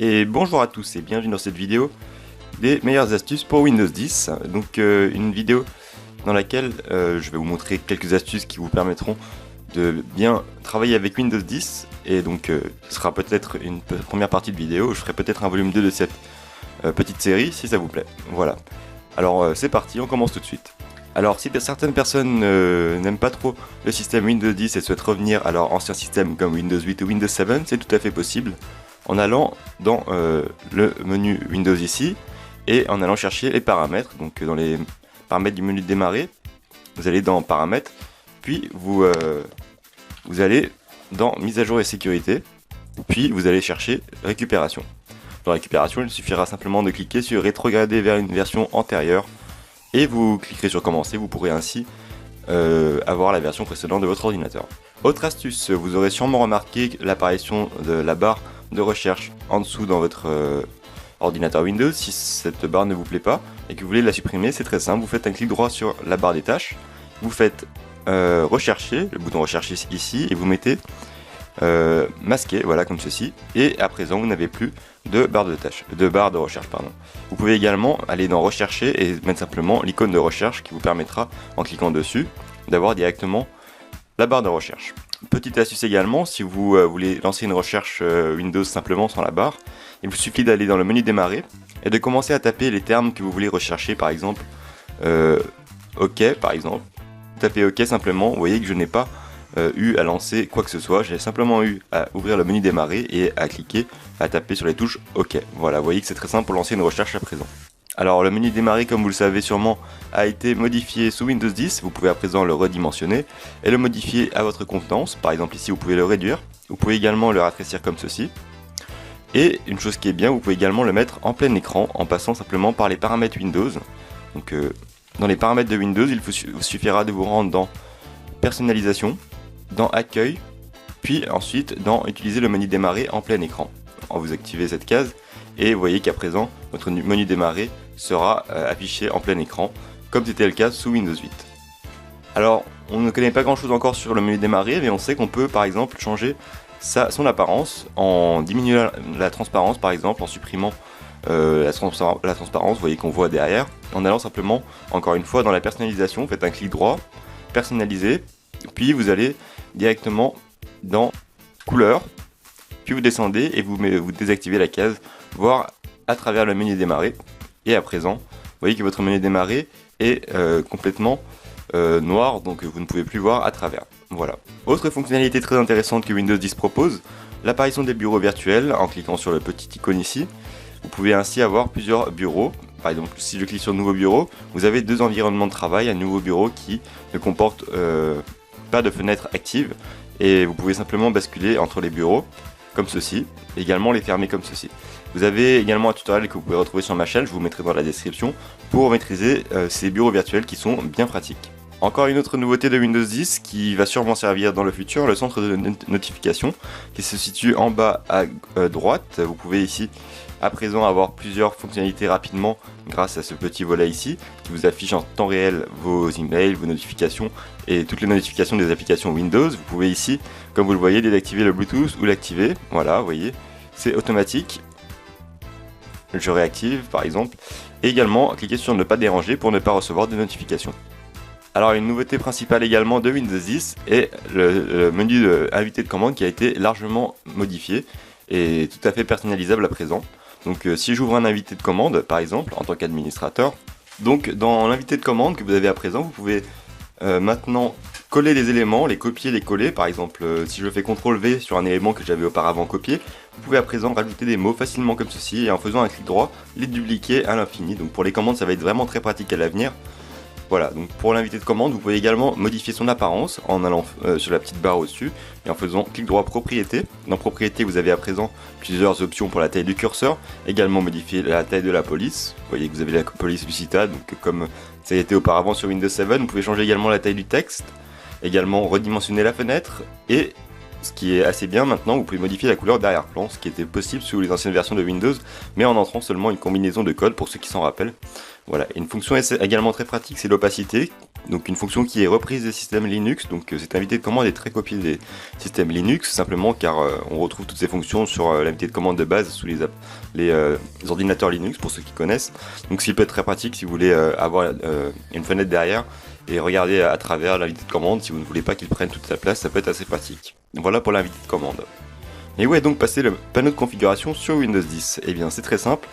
Et bonjour à tous et bienvenue dans cette vidéo des meilleures astuces pour Windows 10. Donc une vidéo dans laquelle je vais vous montrer quelques astuces qui vous permettront de bien travailler avec Windows 10. Et donc ce sera peut-être une première partie de vidéo, je ferai peut-être un volume 2 de cette petite série si ça vous plaît. Voilà. Alors c'est parti, on commence tout de suite. Alors si certaines personnes n'aiment pas trop le système Windows 10 et souhaitent revenir à leur ancien système comme Windows 8 ou Windows 7, c'est tout à fait possible en allant dans le menu Windows ici et en allant chercher les paramètres. Donc dans les paramètres du menu de démarrer, vous allez dans paramètres, puis vous allez dans mise à jour et sécurité, puis vous allez chercher récupération. Dans récupération, il suffira simplement de cliquer sur rétrograder vers une version antérieure et vous cliquerez sur commencer, vous pourrez ainsi avoir la version précédente de votre ordinateur. Autre astuce, vous aurez sûrement remarqué l'apparition de la barre de recherche en dessous dans votre ordinateur Windows. Si cette barre ne vous plaît pas et que vous voulez la supprimer, c'est très simple, vous faites un clic droit sur la barre des tâches, vous faites rechercher, le bouton rechercher ici, et vous mettez masqué, voilà comme ceci, et à présent vous n'avez plus de barre de recherche. Vous pouvez également aller dans rechercher et mettre simplement l'icône de recherche qui vous permettra, en cliquant dessus, d'avoir directement la barre de recherche. Petite astuce également, si vous voulez lancer une recherche Windows simplement sans la barre, il vous suffit d'aller dans le menu démarrer et de commencer à taper les termes que vous voulez rechercher, par exemple OK par exemple. Tapez OK simplement, vous voyez que je n'ai pas eu à lancer quoi que ce soit, j'ai simplement eu à ouvrir le menu démarrer et à cliquer, à taper sur les touches OK. Voilà, vous voyez que c'est très simple pour lancer une recherche à présent. Alors le menu démarrer, comme vous le savez sûrement, a été modifié sous Windows 10, vous pouvez à présent le redimensionner et le modifier à votre convenance. Par exemple ici vous pouvez le réduire, vous pouvez également le raccourcir comme ceci. Et une chose qui est bien, vous pouvez également le mettre en plein écran en passant simplement par les paramètres Windows. Donc dans les paramètres de Windows, il vous suffira de vous rendre dans personnalisation, dans accueil, puis ensuite dans utiliser le menu démarrer en plein écran. Vous activez cette case et vous voyez qu'à présent votre menu démarrer sera affiché en plein écran comme c'était le cas sous Windows 8. Alors on ne connaît pas grand chose encore sur le menu démarrer, mais on sait qu'on peut par exemple changer son apparence en diminuant la transparence, par exemple en supprimant la transparence, vous voyez qu'on voit derrière, en allant simplement encore une fois dans la personnalisation, vous faites un clic droit, personnaliser, puis vous allez directement dans couleur, puis vous descendez et vous désactivez la case voir à travers le menu démarrer. Et à présent, vous voyez que votre menu démarrer est complètement noir, donc vous ne pouvez plus voir à travers. Voilà. Autre fonctionnalité très intéressante que Windows 10 propose, l'apparition des bureaux virtuels en cliquant sur le petit icône ici. Vous pouvez ainsi avoir plusieurs bureaux. Par exemple, si je clique sur nouveau bureau, vous avez deux environnements de travail, un nouveau bureau qui ne comporte pas de fenêtre active et vous pouvez simplement basculer entre les bureaux comme ceci, et également les fermer comme ceci. Vous avez également un tutoriel que vous pouvez retrouver sur ma chaîne, je vous mettrai dans la description, pour maîtriser ces bureaux virtuels qui sont bien pratiques. Encore une autre nouveauté de Windows 10 qui va sûrement servir dans le futur, le centre de notification qui se situe en bas à droite. Vous pouvez ici à présent avoir plusieurs fonctionnalités rapidement grâce à ce petit volet ici qui vous affiche en temps réel vos emails, vos notifications et toutes les notifications des applications Windows. Vous pouvez ici, comme vous le voyez, désactiver le Bluetooth ou l'activer. Voilà, vous voyez, c'est automatique. Je réactive par exemple. Et également cliquer sur ne pas déranger pour ne pas recevoir de notifications. Alors une nouveauté principale également de Windows 10 est le menu invité de commande qui a été largement modifié et tout à fait personnalisable à présent. Donc si j'ouvre un invité de commande par exemple en tant qu'administrateur, donc dans l'invité de commande que vous avez à présent, vous pouvez maintenant coller les éléments, les copier, les coller. Par exemple si je fais CTRL V sur un élément que j'avais auparavant copié, vous pouvez à présent rajouter des mots facilement comme ceci et en faisant un clic droit les dupliquer à l'infini. Donc pour les commandes ça va être vraiment très pratique à l'avenir. Voilà, donc pour l'invité de commande, vous pouvez également modifier son apparence en allant sur la petite barre au-dessus et en faisant clic droit propriété. Dans propriété, vous avez à présent plusieurs options pour la taille du curseur, également modifier la taille de la police. Vous voyez que vous avez la police Lucida, donc comme ça a été auparavant sur Windows 7, vous pouvez changer également la taille du texte, également redimensionner la fenêtre et ce qui est assez bien maintenant, vous pouvez modifier la couleur d'arrière-plan, ce qui était possible sous les anciennes versions de Windows, mais en entrant seulement une combinaison de codes pour ceux qui s'en rappellent. Voilà, une fonction également très pratique, c'est l'opacité. donc une fonction qui est reprise des systèmes Linux. Donc cette invité de commande est très copiée des systèmes Linux, simplement car on retrouve toutes ces fonctions sur l'invité de commande de base sous les ordinateurs Linux, pour ceux qui connaissent. Donc ce qui peut être très pratique si vous voulez avoir une fenêtre derrière et regarder à travers l'invité de commande. Si vous ne voulez pas qu'il prenne toute sa place, ça peut être assez pratique. Voilà pour l'invité de commande. Et où est donc passé le panneau de configuration sur Windows 10 ? Eh bien c'est très simple.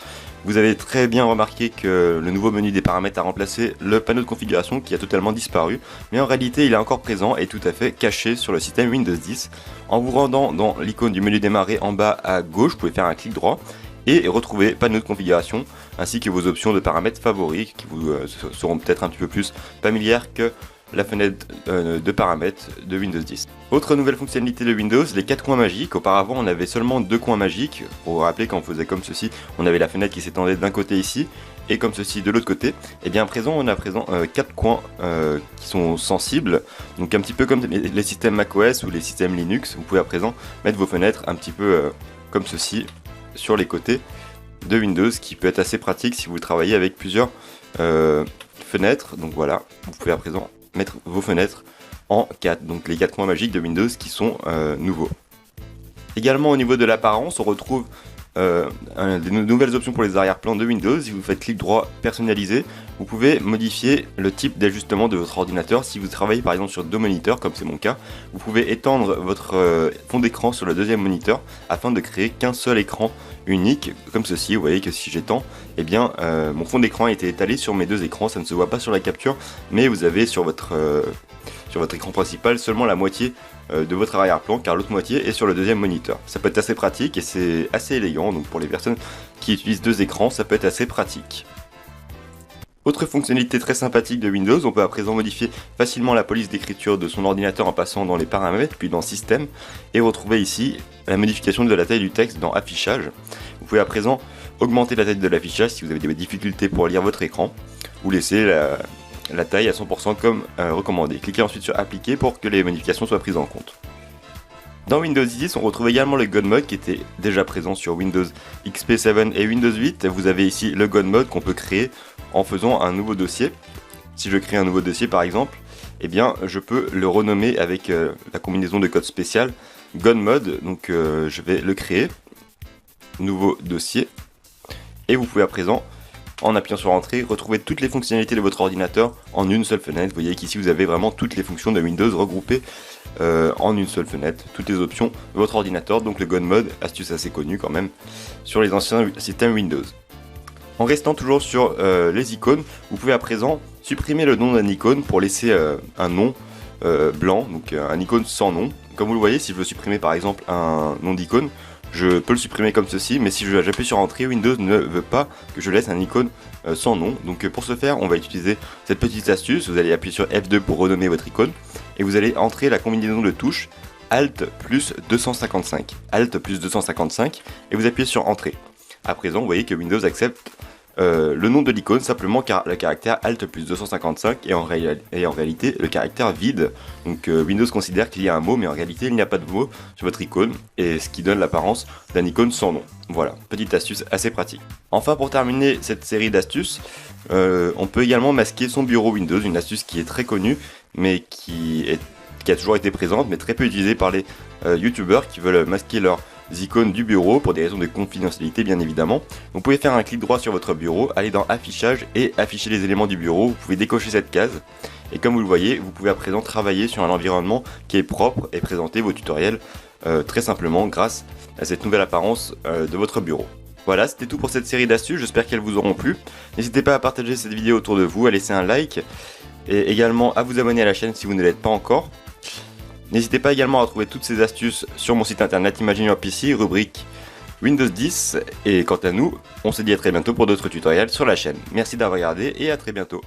Vous avez très bien remarqué que le nouveau menu des paramètres a remplacé le panneau de configuration qui a totalement disparu, mais en réalité il est encore présent et tout à fait caché sur le système Windows 10. En vous rendant dans l'icône du menu démarrer en bas à gauche, vous pouvez faire un clic droit et retrouver panneau de configuration ainsi que vos options de paramètres favoris qui vous seront peut-être un petit peu plus familières que la fenêtre de paramètres de Windows 10. Autre nouvelle fonctionnalité de Windows, les 4 coins magiques. Auparavant on avait seulement 2 coins magiques. Pour vous rappeler, quand on faisait comme ceci, on avait la fenêtre qui s'étendait d'un côté ici et comme ceci de l'autre côté. Et bien à présent on a 4 coins qui sont sensibles. Donc un petit peu comme les systèmes macOS ou les systèmes Linux, vous pouvez à présent mettre vos fenêtres un petit peu comme ceci sur les côtés de Windows, qui peut être assez pratique si vous travaillez avec plusieurs fenêtres. Donc voilà, vous pouvez à présent mettre vos fenêtres en 4, donc les 4 coins magiques de Windows qui sont nouveaux. Également au niveau de l'apparence, on retrouve des nouvelles options pour les arrière-plans de Windows. Si vous faites clic droit personnalisé, vous pouvez modifier le type d'ajustement de votre ordinateur. Si vous travaillez par exemple sur 2 moniteurs, comme c'est mon cas, vous pouvez étendre votre fond d'écran sur le deuxième moniteur afin de créer qu'un seul écran unique, comme ceci. Vous voyez que si j'étends, eh bien mon fond d'écran a été étalé sur mes 2 écrans. Ça ne se voit pas sur la capture, mais vous avez sur votre écran principal seulement la moitié de votre arrière-plan, car l'autre moitié est sur le deuxième moniteur. Ça peut être assez pratique et c'est assez élégant, donc pour les personnes qui utilisent 2 écrans, ça peut être assez pratique. Autre fonctionnalité très sympathique de Windows, on peut à présent modifier facilement la police d'écriture de son ordinateur en passant dans les paramètres, puis dans Système, et retrouver ici la modification de la taille du texte dans Affichage. Vous pouvez à présent augmenter la taille de l'affichage si vous avez des difficultés pour lire votre écran, ou laisser la taille à 100% comme recommandé. Cliquez ensuite sur Appliquer pour que les modifications soient prises en compte. Dans Windows 10, on retrouve également le God Mode qui était déjà présent sur Windows XP 7 et Windows 8. Vous avez ici le God Mode qu'on peut créer en faisant un nouveau dossier. Si je crée un nouveau dossier par exemple, eh bien je peux le renommer avec la combinaison de code spécial God Mode. Donc je vais le créer, nouveau dossier, et vous pouvez à présent, en appuyant sur Entrée, retrouver toutes les fonctionnalités de votre ordinateur en une seule fenêtre. Vous voyez qu'ici vous avez vraiment toutes les fonctions de Windows regroupées en une seule fenêtre, toutes les options de votre ordinateur. Donc le God Mode, astuce assez connue quand même sur les anciens systèmes Windows. En restant toujours sur les icônes, vous pouvez à présent supprimer le nom d'un icône pour laisser un nom blanc, donc un icône sans nom. Comme vous le voyez, si je veux supprimer par exemple un nom d'icône, je peux le supprimer comme ceci, mais si j'appuie sur Entrée, Windows ne veut pas que je laisse un icône sans nom. Donc pour ce faire, on va utiliser cette petite astuce. Vous allez appuyer sur F2 pour renommer votre icône, et vous allez entrer la combinaison de touches Alt plus 255. Alt plus 255, et vous appuyez sur Entrée. À présent, vous voyez que Windows accepte le nom de l'icône simplement car le caractère Alt plus 255 est en réalité le caractère vide. Donc Windows considère qu'il y a un mot, mais en réalité il n'y a pas de mot sur votre icône, et ce qui donne l'apparence d'un icône sans nom. Voilà, petite astuce assez pratique. Enfin, pour terminer cette série d'astuces, on peut également masquer son bureau Windows, une astuce qui est très connue mais qui a toujours été présente mais très peu utilisée par les youtubeurs qui veulent masquer leurs icônes du bureau pour des raisons de confidentialité bien évidemment. Vous pouvez faire un clic droit sur votre bureau, aller dans Affichage et afficher les éléments du bureau. Vous pouvez décocher cette case et comme vous le voyez, vous pouvez à présent travailler sur un environnement qui est propre et présenter vos tutoriels très simplement grâce à cette nouvelle apparence de votre bureau. Voilà, c'était tout pour cette série d'astuces, j'espère qu'elles vous auront plu. N'hésitez pas à partager cette vidéo autour de vous, à laisser un like et également à vous abonner à la chaîne si vous ne l'êtes pas encore. N'hésitez pas également à trouver toutes ces astuces sur mon site internet Imagine Your PC, rubrique Windows 10. Et quant à nous, on se dit à très bientôt pour d'autres tutoriels sur la chaîne. Merci d'avoir regardé et à très bientôt.